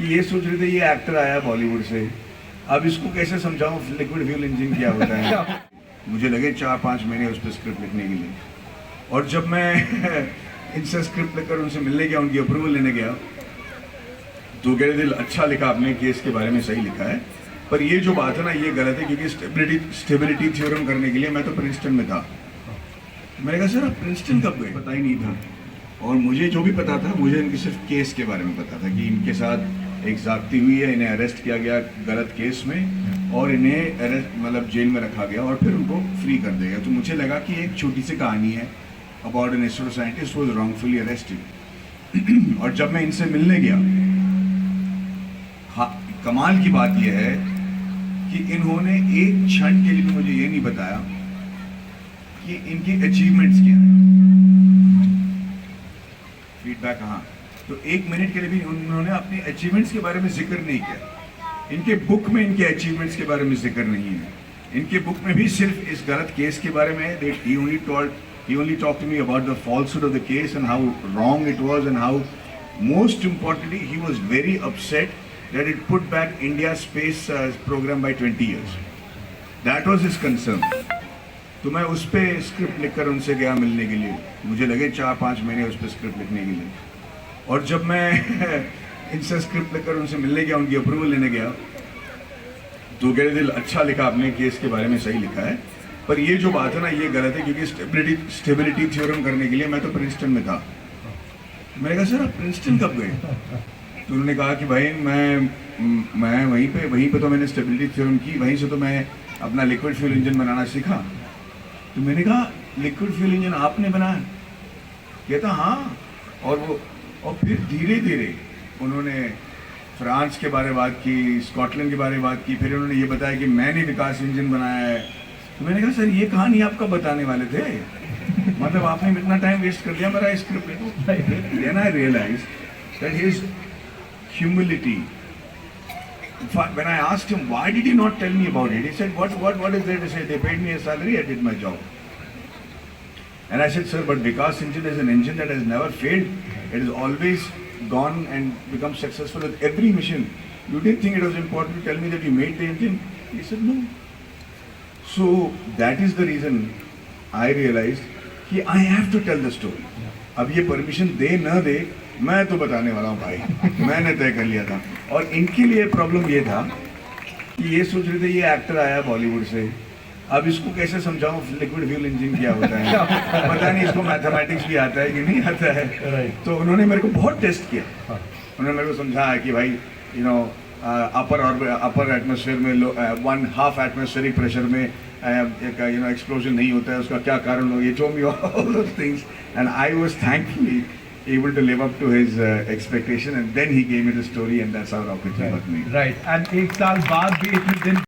ये सोच रहे थे ये एक्टर आया बॉलीवुड से, अब इसको कैसे समझाऊं लिक्विड फ्यूल इंजन क्या होता है। मुझे लगे 4-5 महीने उस पर स्क्रिप्ट लिखने के लिए, और जब मैं इनसे स्क्रिप्ट लिखकर उनसे मिलने गया, उनकी अप्रूवल लेने गया, तो कह रहे थे अच्छा लिखा आपने, केस के बारे में सही लिखा है, पर ये जो बात है ना ये गलत है, क्योंकि स्टेबिलिटी थ्योरम करने के लिए मैं तो प्रिंसटन में था। मैंने कहा सर आप प्रिंसटन कब गए? पता ही नहीं था। और मुझे जो भी पता था, मुझे इनके सिर्फ केस के बारे में पता था कि इनके साथ एक ज़्यादती हुई है, इन्हें अरेस्ट किया गया गलत केस में, और इन्हें अरेस्ट मतलब जेल में रखा गया और फिर उनको फ्री कर दिया गया। तो मुझे लगा कि एक छोटी सी कहानी है about an astro scientist was wrongfully arrested. और जब मैं इनसे मिलने गया, हाँ, कमाल की बात यह है कि इन्होंने एक क्षण के लिए भी मुझे ये नहीं बताया कि इनकी अचीवमेंट्स क्या हैं, फीडबैक कहाँ। तो 1 मिनट के लिए भी उन्होंने अपनी अचीवमेंट्स के बारे में जिक्र नहीं किया। इनके बुक में इनके अचीवमेंट्स के बारे में जिक्र नहीं है। इनके बुक में भी सिर्फ इस गलत केस के बारे में है। He only talked to me about the falsehood of the case and how wrong it was, and how most importantly he was very upset that it put back India's space program by 20 years. That was his concern. तो मैं उस पर script लिखकर उनसे गया मिलने के लिए। मुझे लगे 4-5 महीने उस पर स्क्रिप्ट लिखने के लिए, और जब मैं इनसे स्क्रिप्ट लिखकर उनसे मिलने गया, उनकी अप्रूवल लेने गया, तो कह रहे थे अच्छा लिखा आपने, केस के बारे में सही लिखा है, पर ये जो बात है ना ये गलत है, क्योंकि स्टेबिलिटी थ्योरम करने के लिए मैं तो प्रिंसटन में था। मैंने कहा सर आप प्रिंसटन कब गए? तो उन्होंने कहा कि भाई मैं वहीं पे तो मैंने स्टेबिलिटी थ्योरम की, वहीं से तो मैं अपना लिक्विड फ्यूल इंजन बनाना सीखा। तो मैंने कहा लिक्विड फ्यूल इंजन आपने बनाया? कहता हाँ। और फिर धीरे धीरे उन्होंने फ्रांस के बारे में बात की, स्कॉटलैंड के बारे में बात की, फिर उन्होंने ये बताया कि मैंने विकास इंजन बनाया है। तो मैंने कहा सर ये कहानी आप कब बताने वाले थे? मतलब आपने इतना टाइम वेस्ट कर दिया मेरा script. Then I realise that his humility. When I asked him why did he not tell me about it, he said what is there to say? They paid me a salary, I did my job. And I said, sir, but Vikas engine is an engine that has never failed. It has always gone and become successful with every mission. You didn't think it was important to tell me that you made the engine? He said no. So that is the reason I realized कि I have to tell the story. अब ये permission दे न दे मैं तो बताने वाला हूँ भाई, मैंने तय कर लिया था। और इनके लिए प्रॉब्लम ये था कि ये सोच रहे थे ये एक्टर आया बॉलीवुड से, अब इसको कैसे समझाऊं लिक्विड फ्यूल इंजन क्या होता है। पता नहीं इसको मैथमेटिक्स भी आता है कि नहीं आता है। तो उन्होंने मेरे को बहुत टेस्ट किया। उन्होंने मेरे को समझाया कि भाई अपर एटमॉस्फेयर में 1/2 एटमॉस्फेरिक प्रेशर में एक एक्सप्लोजन नहीं होता है, उसका क्या कारण हो, ये जो भी all those things, and I was thankfully able to live up to his expectation, and then he gave me the story, and that's how Rocket got made. Right, and एक साल बाद भी इतने दिन